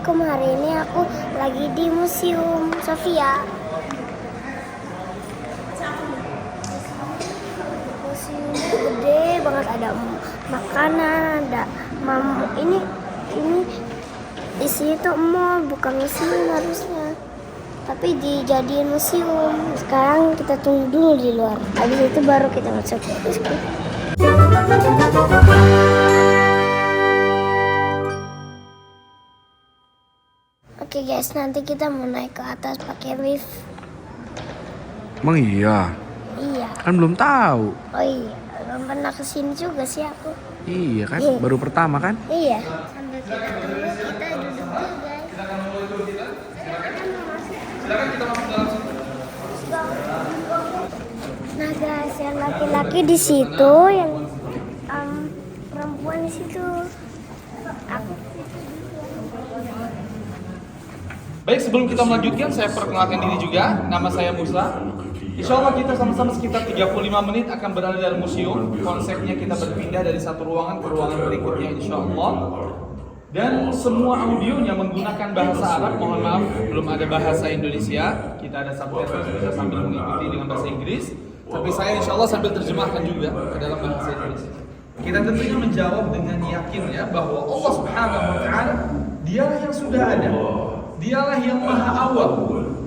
Assalamualaikum, hari ini aku lagi di Museum Sofia. Museumnya gede banget, ada makanan, ada ini di sini tuh mall, bukan museum harusnya, tapi dijadiin museum. Sekarang kita tunggu dulu di luar, habis itu baru kita masuk. Oke guys, nanti kita mau naik ke atas pakai lift. Emang iya? Iya. Kan belum tahu. Oh iya, belum pernah kesini juga sih aku. Iya kan, baru pertama kan? Iya. Sambil kita tunggu, kita duduk dulu guys. Silakan kita masuk dalam situ. Nah guys, yang laki-laki di situ, yang perempuan di situ. Aku. Baik, sebelum kita melanjutkan, saya perkenalkan diri juga. Nama saya Musa. Insya Allah kita sama-sama sekitar 35 menit akan berada dalam museum. Konsepnya kita berpindah dari satu ruangan ke ruangan berikutnya insya Allah. Dan semua audionya menggunakan bahasa Arab. Mohon maaf, belum ada bahasa Indonesia. Kita ada subtitle, bisa sambil mengikuti dengan bahasa Inggris. Tapi saya insya Allah sambil terjemahkan juga ke dalam bahasa Indonesia. Kita tentunya menjawab dengan yakin ya bahwa Allah Subhanahu wa Ta'ala Dialah yang sudah ada. Dialah yang maha awal.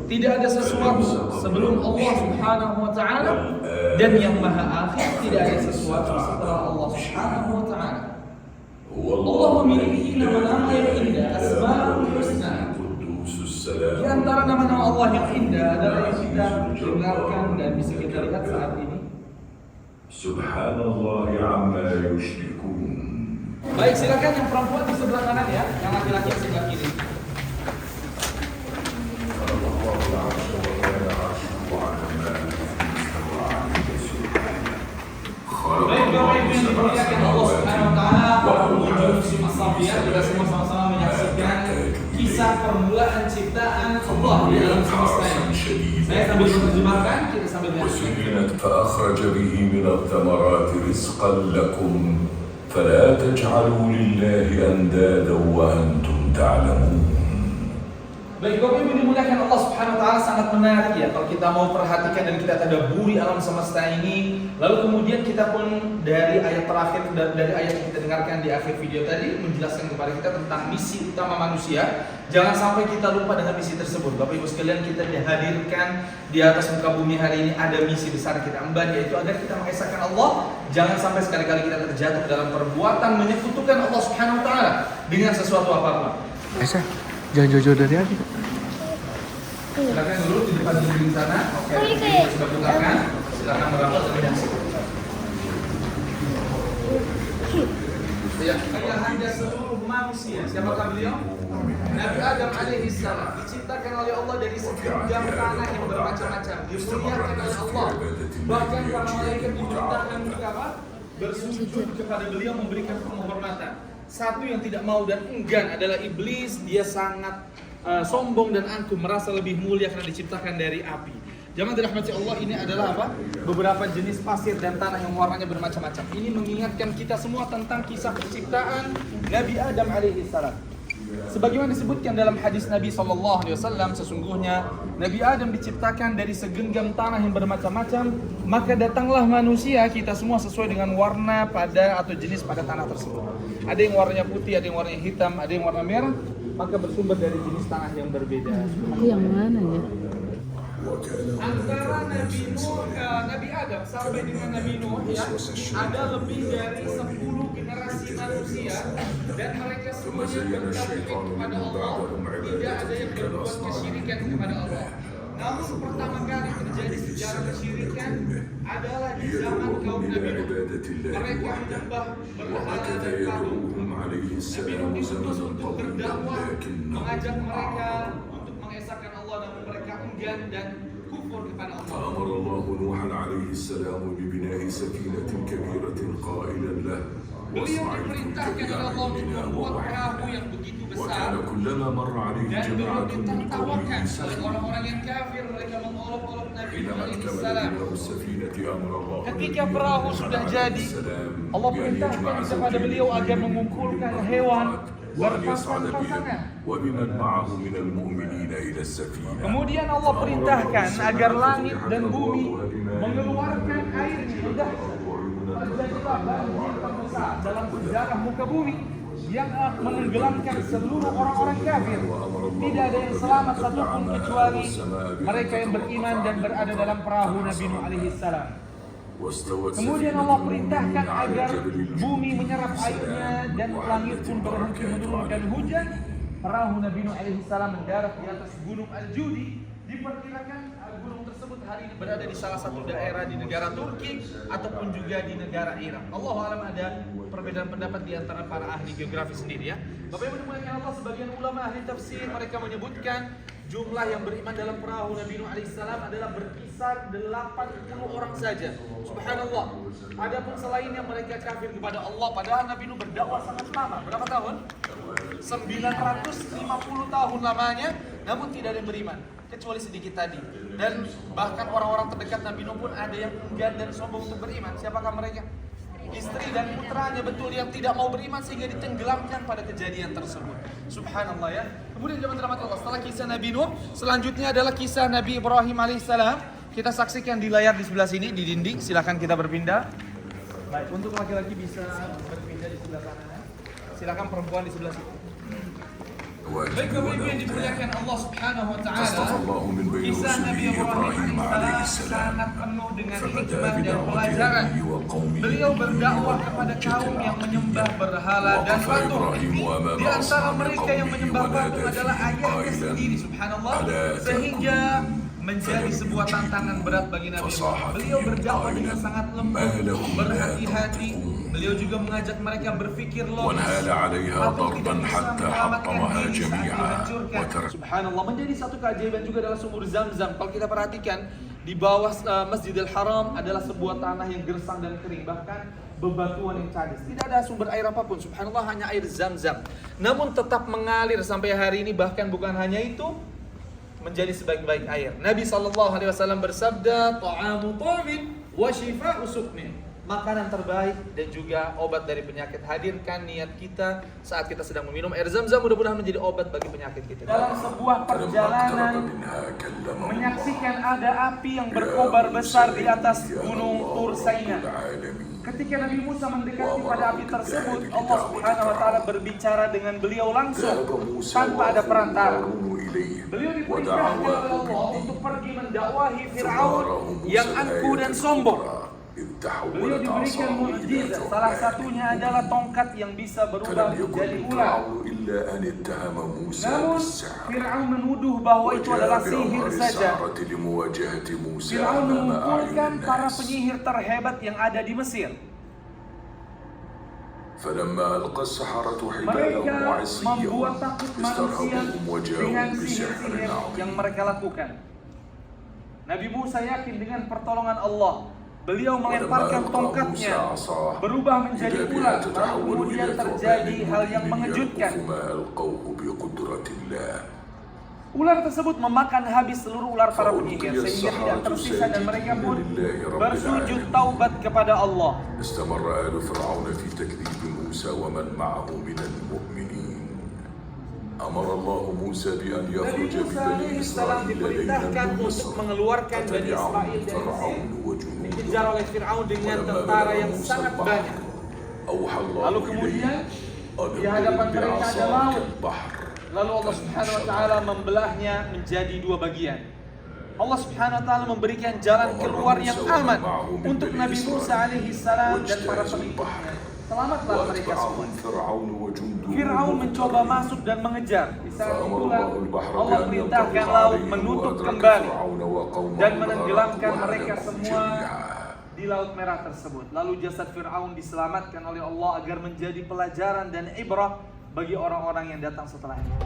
Tidak ada sesuatu sebelum Allah Subhanahu wa Ta'ala, dan yang maha akhir, tidak ada sesuatu setelah Allah Subhanahu wa Ta'ala. Allah memiliki nama-nama yang indah, Asmaul Husna. Di antara nama-nama Allah yang indah adalah yang kita dengarkan dan bisa kita lihat saat ini. Subhanallah amma yushrikun. Baik, silakan yang perempuan di sebelah kanan ya, yang laki-laki di sebelah kiri. Baik, Bapak Ibu yang dimuliakan Allah Subhanahu wa Ta'ala, para pengunjung Museum As-Safiyyah, kita semua sama-sama menyaksikan kisah permulaan ciptaan Allah di alam semesta ini. Saya sambil menerjemahkan, kita sambil menyaksikan. وزينت فأخرج به من الثمرات رزقا لكم فلا تجعلوا لله أندادا وأنتم تعلمون. Baik, Bapak Ibu dimuliakan Allah Subhanahu wa Ta'ala, sangat menarik ya kalau kita mau perhatikan dan kita tadabburi alam semesta ini. Lalu kemudian kita pun dari ayat terakhir, dari ayat yang kita dengarkan di akhir video tadi menjelaskan kepada kita tentang misi utama manusia. Jangan sampai kita lupa dengan misi tersebut. Bapak Ibu sekalian, kita dihadirkan di atas muka bumi hari ini ada misi besar kita emban, yaitu agar kita mengesahkan Allah. Jangan sampai sekali-kali kita terjatuh dalam perbuatan menyekutukan Allah Subhanahu wa Ta'ala dengan sesuatu apapun. Aisyah, jangan jauh-jauh dari Abi. Silakan dulu di depan dinding sana. Oke, ini sudah putarkan. Silakan merapat lebih dahsyat. Ya, ayahanda seluruh manusia. Siapakah beliau? Nabi Adam alaihi salam diciptakan oleh Allah dari segenggam tanah yang bermacam-macam. Dimuliakan oleh Allah. Bahkan para malaikat diperintahkan untuk apa? Bersujud kepada beliau, memberikan penghormatan. Satu yang tidak mau dan enggan adalah iblis. Dia sangat sombong dan angkuh, merasa lebih mulia karena diciptakan dari api. Jamaah dirahmati Allah, ini adalah apa? Beberapa jenis pasir dan tanah yang warnanya bermacam-macam. Ini mengingatkan kita semua tentang kisah penciptaan Nabi Adam alaihi salam. Sebagaimana disebutkan dalam hadis Nabi SAW, sesungguhnya Nabi Adam diciptakan dari segenggam tanah yang bermacam-macam. Maka datanglah manusia, kita semua sesuai dengan warna pada atau jenis pada tanah tersebut. Ada yang warnanya putih, ada yang warnanya hitam, ada yang warna merah. Maka bersumber dari jenis tanah yang berbeda. Itu yang mana ya? Antara Nabi Nuh, Nabi Adam sampai dengan Nabi Nuh ya, ada lebih dari 10 generasi manusia, dan mereka semuanya bertauhid kepada Allah. Tidak ada yang berbuat kesyirikan kepada Allah. Namun pertama kali terjadi sejarah kesyirikan adalah di zaman kaum Nabi Nuh. Mereka menyembah berhala dan patung. Nabi Nuh disuruh untuk berdakwah, mengajak mereka untuk mengesahkan Allah, namun mereka enggan dan kufur kepada Allah. فأمر الله نوحا عليه السلام ببناء سفينة كبيرة قائلا له Beliau diperintahkan oleh Allah untuk membuat perahu yang begitu besar, وكان كلما مر عليه dan beliau جماعة من ditertawakan قومه oleh orang-orang yang kafir. Mereka mengolok-olok Nabi Nuh حينما alaihi اكتمل salam. بناء السفينة أمر الله Ketika perahu sudah jadi, Allah perintahkan kepada beliau agar mengumpulkan hewan وأن يصعد بهم berpasang-pasangan. وبمن معه من المؤمنين إلى السفينة. Kemudian Allah perintahkan agar langit dan bumi mengeluarkan airnya. Terjadilah banjir terbesar dalam sejarah muka bumi yang menenggelamkan seluruh orang-orang kafir. Tidak ada yang selamat satupun kecuali mereka yang beriman dan berada dalam perahu Nabi Nuh alaihi salam. Kemudian Allah perintahkan agar bumi menyerap airnya dan langit pun berhenti menurunkan hujan. Perahu Nabi Nuh alaihi salam mendarat di atas gunung Al-Judi. Diperkirakan gunung tersebut hari ini berada di salah satu daerah di negara Turki ataupun juga di negara Irak. Allahu a'lam, ada perbedaan pendapat di antara para ahli geografi sendiri ya. Bapak Ibu dimuliakan Allah, sebagian ulama ahli tafsir mereka menyebutkan jumlah yang beriman dalam perahu Nabi Nuh alaihissalam adalah berkisar 80 orang saja. Subhanallah. Adapun selain yang mereka kafir kepada Allah, padahal Nabi Nuh berdakwah sangat lama. Berapa tahun? 950 tahun lamanya, namun tidak ada yang beriman kecuali sedikit tadi. Dan bahkan orang-orang terdekat Nabi Nuh pun ada yang enggan dan sombong untuk beriman. Siapakah mereka? Istri dan putranya betul yang tidak mau beriman sehingga ditenggelamkan pada kejadian tersebut. Subhanallah ya. Kemudian jemaah rahmat Allah, setelah kisah Nabi Nuh, selanjutnya adalah kisah Nabi Ibrahim alaihissalam. Kita saksikan di layar di sebelah sini, di dinding. Silakan kita berpindah. Baik, untuk laki-laki bisa berpindah di sebelah kanan. Silakan perempuan di sebelah situ. Baik Bapak Ibu yang dimuliakan Allah Subhanahu wa taala. Kisah Nabi Ibrahim alaihissalam sangat penuh dengan hikmah dan pelajaran. Beliau berdakwah kepada kaum yang menyembah berhala dan patung. Di antara mereka yang menyembah patung adalah ayahnya sendiri, subhanallah, sehingga menjadi sebuah tantangan berat bagi Nabi Ibrahim. Beliau berdakwah dengan sangat lembut, berhati-hati. Beliau juga mengajak mereka berpikir logis. Patung tidak bisa menyelamatkan diri saat dihancurkan. Subhanallah, menjadi satu keajaiban juga adalah sumur Zam-Zam. Kalau kita perhatikan, di bawah Masjidil Haram adalah sebuah tanah yang gersang dan kering, bahkan bebatuan yang cadis. Tidak ada sumber air apapun, subhanallah, hanya air Zam-Zam. Namun tetap mengalir sampai hari ini, bahkan bukan hanya itu, menjadi sebaik-baik air. Nabi SAW bersabda, ta'amu ta'min wa shifa'u suqmin. Makanan terbaik dan juga obat dari penyakit. Hadirkan niat kita saat kita sedang meminum air Zam-Zam, mudah-mudahan menjadi obat bagi penyakit kita. Dalam sebuah perjalanan menyaksikan ada api yang berkobar besar di atas gunung Tur Saina. Ketika Nabi Musa mendekati pada api tersebut, Allah Subhanahu wa taala berbicara dengan beliau langsung tanpa ada perantara. Beliau diperintahkan oleh Allah untuk pergi mendakwahi Fir'aun yang angkuh dan sombong. Beliau diberikan mukjizat, salah satunya adalah tongkat yang bisa berubah menjadi ular. Namun Fir'aun menuduh bahwa itu adalah sihir saja. Fir'aun mengumpulkan para penyihir terhebat yang ada di Mesir. Mereka membuat takut manusia dengan sihir-sihir yang mereka lakukan. Nabi Musa yakin dengan pertolongan Allah. Beliau melemparkan tongkatnya, berubah menjadi ular, lalu kemudian terjadi hal yang mengejutkan. Ular tersebut memakan habis seluruh ular para penyihir sehingga tidak tersisa, dan mereka pun bersujud taubat kepada Allah. Nabi Musa alaihissalam diperintahkan untuk mengeluarkan Bani Israel dari Mesir, dikejar oleh Fir'aun dengan tentara yang sangat banyak. Lalu kemudian di hadapan mereka ada laut. Lalu Allah Subhanahu wa taala membelahnya menjadi dua bagian. Allah Subhanahu wa taala memberikan jalan keluar yang aman untuk Nabi Musa alaihissalam dan para pengikutnya. Selamatlah mereka semua. Fir'aun mencoba masuk dan mengejar. Di saat itulah Allah perintahkan laut menutup kembali dan menenggelamkan mereka semua di Laut Merah tersebut. Lalu jasad Fir'aun diselamatkan oleh Allah agar menjadi pelajaran dan ibrah bagi orang-orang yang datang setelahnya.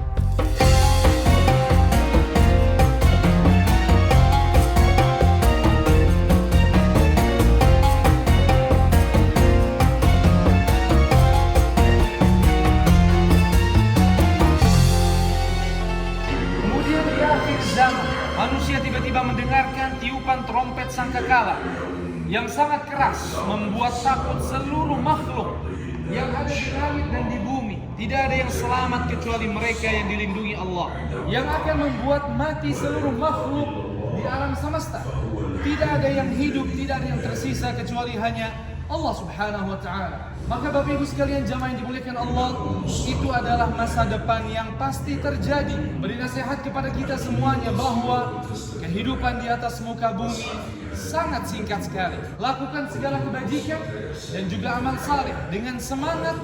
Manusia tiba-tiba mendengarkan tiupan trompet sangkakala yang sangat keras, membuat takut seluruh makhluk yang ada di langit dan di bumi. Tidak ada yang selamat kecuali mereka yang dilindungi Allah, yang akan membuat mati seluruh makhluk di alam semesta. Tidak ada yang hidup, tidak ada yang tersisa kecuali hanya Allah Subhanahu wa ta'ala. Maka Bapak Ibu sekalian jamaah yang dimuliakan Allah, itu adalah masa depan yang pasti terjadi. Beri nasihat kepada kita semuanya bahwa kehidupan di atas muka bumi sangat singkat sekali. Lakukan segala kebajikan dan juga amal saleh dengan semangat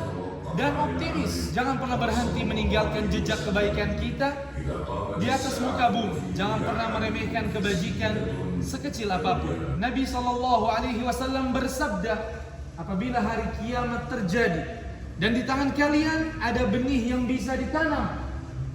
dan optimis. Jangan pernah berhenti meninggalkan jejak kebaikan kita di atas muka bumi. Jangan pernah meremehkan kebajikan sekecil apapun. Nabi SAW bersabda, apabila hari kiamat terjadi dan di tangan kalian ada benih yang bisa ditanam,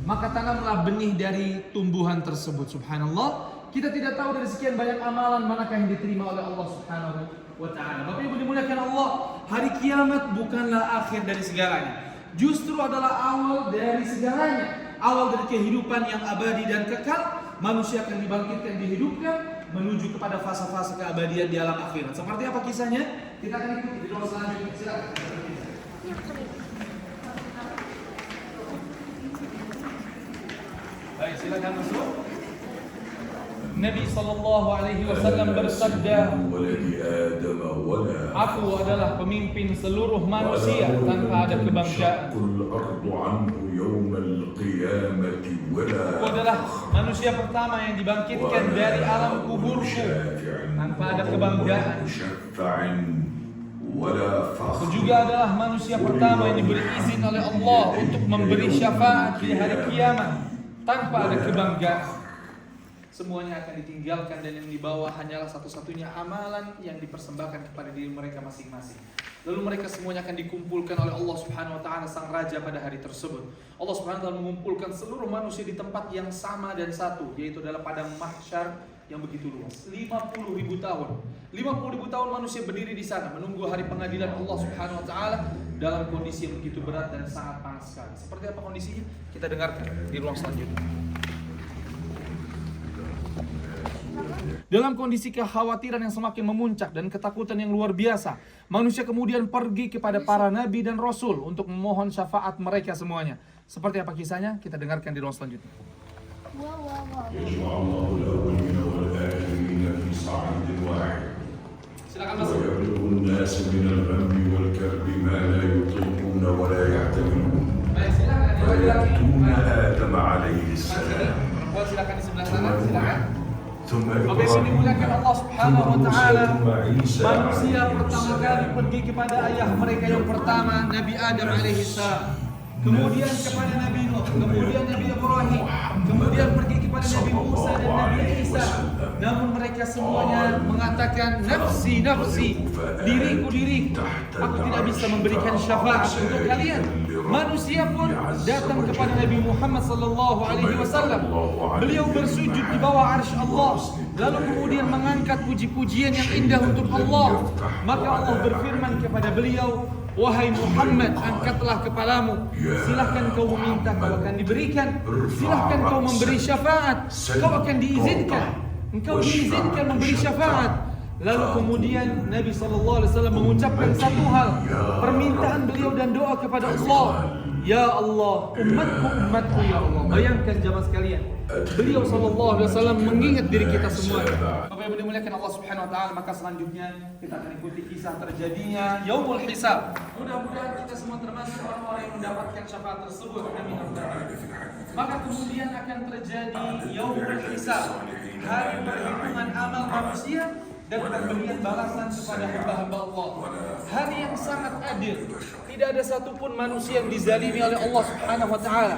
maka tanamlah benih dari tumbuhan tersebut. Subhanallah, kita tidak tahu dari sekian banyak amalan manakah yang diterima oleh Allah Subhanahu wa ta'ala. Bapak Ibu dimuliakan Allah, hari kiamat bukanlah akhir dari segalanya, justru adalah awal dari segalanya, awal dari kehidupan yang abadi dan kekal. Manusia akan dibangkitkan, dihidupkan menuju kepada fase-fase keabadian di alam akhirat. Seperti apa kisahnya? Kita akan ikuti di ruang selanjutnya. Silakan. Baik, silakan masuk. Nabi SAW bersabda, aku adalah pemimpin seluruh manusia tanpa ada kebanggaan. Aku adalah manusia pertama yang dibangkitkan dari alam kuburku tanpa ada kebanggaan. Aku juga adalah manusia pertama yang diberi izin oleh Allah untuk memberi syafaat di hari kiamat tanpa ada kebanggaan. Semuanya akan ditinggalkan dan yang dibawa hanyalah satu-satunya amalan yang dipersembahkan kepada diri mereka masing-masing. Lalu mereka semuanya akan dikumpulkan oleh Allah Subhanahu wa ta'ala sang raja pada hari tersebut. Allah Subhanahu wa ta'ala mengumpulkan seluruh manusia di tempat yang sama dan satu, yaitu dalam padang mahsyar yang begitu luas. 50.000 tahun. 50.000 tahun manusia berdiri di sana menunggu hari pengadilan Allah Subhanahu wa ta'ala dalam kondisi yang begitu berat dan sangat panas sekali. Seperti apa kondisinya? Kita dengarkan di ruang selanjutnya. Dalam kondisi kekhawatiran yang semakin memuncak dan ketakutan yang luar biasa, manusia kemudian pergi kepada para nabi dan rasul untuk memohon syafaat mereka semuanya. Seperti apa kisahnya? Kita dengarkan di ruang selanjutnya. Silakan masuk. Baik, silakan di sebelah sana, silakan. Bapak Ibu dimuliakan Allah Subhanahu wa ta'ala, manusia pertama kali pergi kepada ayah mereka yang pertama, Nabi Adam alaihissalam, kemudian kepada Nabi Nuh, kemudian Nabi Ibrahim, kemudian pergi kepada Nabi Musa dan Nabi Isa. Namun mereka semuanya mengatakan, nafsi, nafsi, diriku, diriku, aku tidak bisa memberikan syafaat untuk kalian. Manusia pun datang kepada Nabi Muhammad SAW. Beliau bersujud di bawah arsy Allah, lalu kemudian mengangkat puji-pujian yang indah untuk Allah. Maka Allah berfirman kepada beliau, wahai Muhammad, angkatlah kepalamu. Silahkan kau meminta, kau akan diberikan. Silahkan kau memberi syafaat, kau akan diizinkan. Engkau diizinkan memberi syafaat. Lalu kemudian Nabi SAW mengucapkan satu hal, permintaan beliau dan doa kepada Allah. Ya Allah, umatku, umatku ya Allah. Bayangkan jamaah sekalian, beliau SAW mengingat diri kita semua. Bapak Ibu dimuliakan Allah Subhanahu wa ta'ala, maka selanjutnya kita akan ikuti kisah terjadinya Yaumul Hisab. Mudah-mudahan kita semua termasuk orang-orang yang mendapatkan syafaat tersebut. Amin. Maka kemudian akan terjadi Yaumul Hisab, hari perhitungan amal manusia dan pemberian balasan kepada hamba-hamba Allah. Hari yang sangat adil. Tidak ada satupun manusia yang dizalimi oleh Allah Subhanahu wa ta'ala.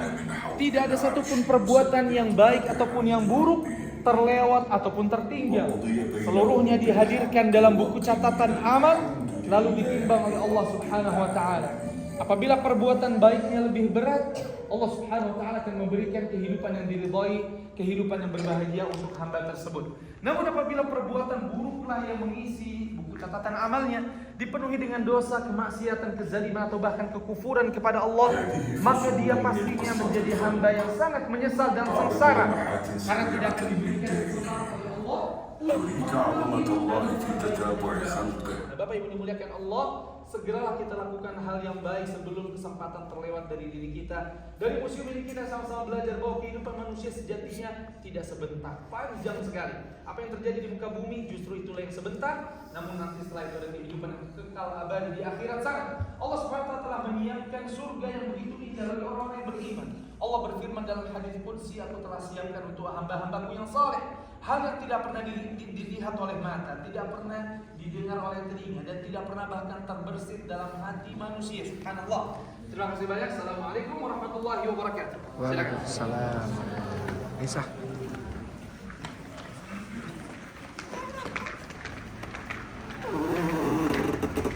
Tidak ada satupun perbuatan yang baik ataupun yang buruk terlewat ataupun tertinggal. Seluruhnya dihadirkan dalam buku catatan amal lalu ditimbang oleh Allah Subhanahu wa ta'ala. Apabila perbuatan baiknya lebih berat, Allah Subhanahu wa ta'ala akan memberikan kehidupan yang diridhai, kehidupan yang berbahagia untuk hamba tersebut. Namun apabila perbuatan buruklah yang mengisi buku catatan amalnya, dipenuhi dengan dosa, kemaksiatan, kezaliman atau bahkan kekufuran kepada Allah, maka dia pastinya menjadi hamba yang sangat menyesal dan sengsara karena tidak akan diberikan kesenangan oleh Allah. Bapak Ibu dimuliakan Allah, segeralah kita lakukan hal yang baik sebelum kesempatan terlewat dari diri kita. Dari museum ini kita sama-sama belajar bahwa kehidupan manusia sejatinya tidak sebentar, panjang sekali. Apa yang terjadi di muka bumi justru itulah yang sebentar, namun nanti setelah itu ada kehidupan yang kekal abadi di akhirat sana. Allah SWT telah menyiapkan surga yang begitu indah bagi orang-orang yang beriman. Allah berfirman dalam hadis qudsi, aku telah siapkan untuk hamba-hambaku yang saleh hal yang tidak pernah dilihat oleh mata, tidak pernah didengar oleh telinga, dan tidak pernah bahkan terbersit dalam hati manusia. Subhanallah. Terima kasih banyak. Assalamualaikum warahmatullahi wabarakatuh. Silakan. Waalaikumsalam. Nisa.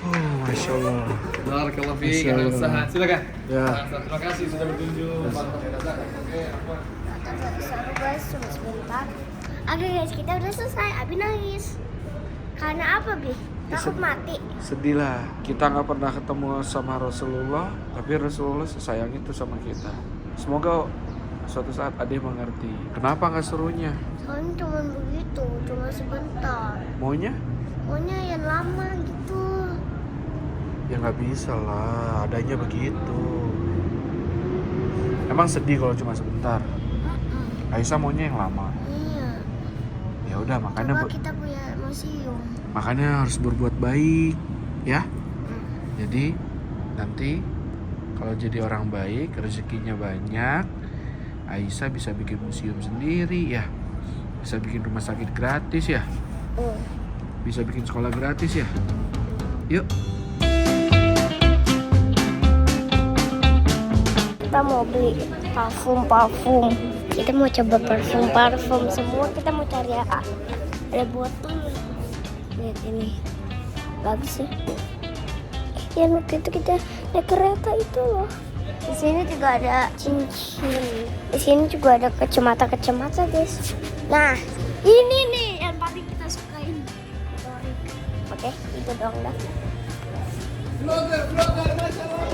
Oh, Masya Allah. Barakallahu Masya fiik. Ada Allah. usaha. Silakan. Ya. Terima kasih sudah berkunjung. Oke, apa? Seru guys, cuma sebentar. Oke guys, kita udah selesai. Abi nangis. Karena apa, Bi? Takut mati. Sedih lah. Kita nggak pernah ketemu sama Rasulullah, tapi Rasulullah sesayang itu sama kita. Semoga suatu saat Ade mengerti. Kenapa nggak serunya? Soalnya cuma begitu, cuma sebentar. Maunya? Maunya yang lama gitu. Ya nggak bisa lah, adanya begitu. Emang sedih kalau cuma sebentar. Aisyah maunya yang lama. Iya. Ya udah makanya Coba kita punya museum. makanya harus berbuat baik, ya. Jadi nanti kalau jadi orang baik, rezekinya banyak, Aisyah bisa bikin museum sendiri, ya. Bisa bikin rumah sakit gratis, ya. Bisa bikin sekolah gratis, ya. Yuk. Kita mau beli parfum. Kita mau coba parfum semua. Kita mau cari apa? Ada botol. Lihat ini, bagus ya. Yang waktu itu kita naik kereta itu loh. Di sini juga ada cincin. Di sini juga ada kacamata guys. Nah, ini nih yang paling kita sukain. Sorry. Oke, itu dong dah. Vlogger, Masya Allah.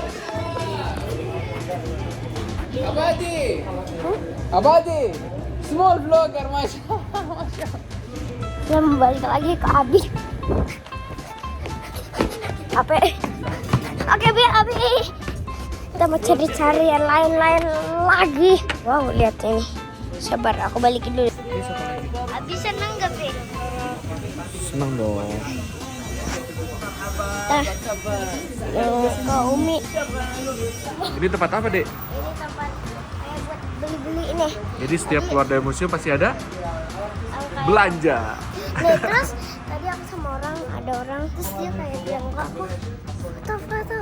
Abadi, small vlogger, Masya Allah. Kita balik lagi ke Abi. Oke, Abi. Kita mau cari-cari yang lain-lain lagi. Wow, lihat ini. Sabar, aku balikin dulu. Abi seneng gak, Bi? Seneng dong. Ke Umi. Ini tempat apa, Dek? Ini tempat kayak buat beli-beli ini. Jadi setiap keluar dari museum pasti ada Kayak- belanja. Nih, terus tadi aku sama ada orang terus dia kayak bilang ke aku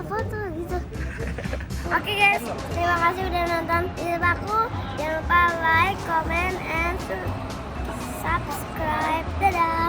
foto gitu. Oke guys, terima kasih udah nonton video aku. Jangan lupa like, comment, and subscribe. Dadah.